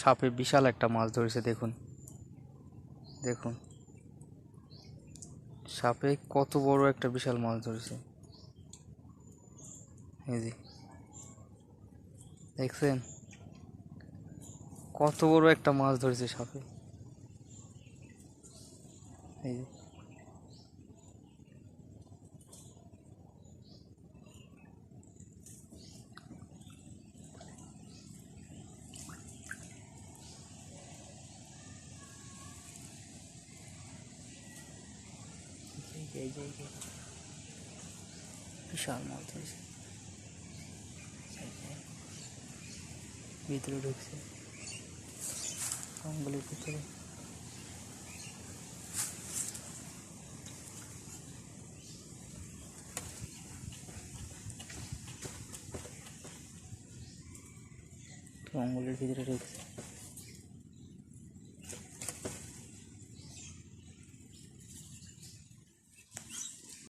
সাপে বিশাল একটা মাছ ধরেছে, দেখুন দেখুন সাপে কত বড় একটা বিশাল মাছ ধরেছে। এই যে দেখছেন কত বড় একটা মাছ ধরেছে সাপে। এই যে বিশাল মাছ ধরেছে, ভিতরে ঢুকছে জঙ্গলের ভিতরে। জঙ্গলের ভিতরে ঢুকছে।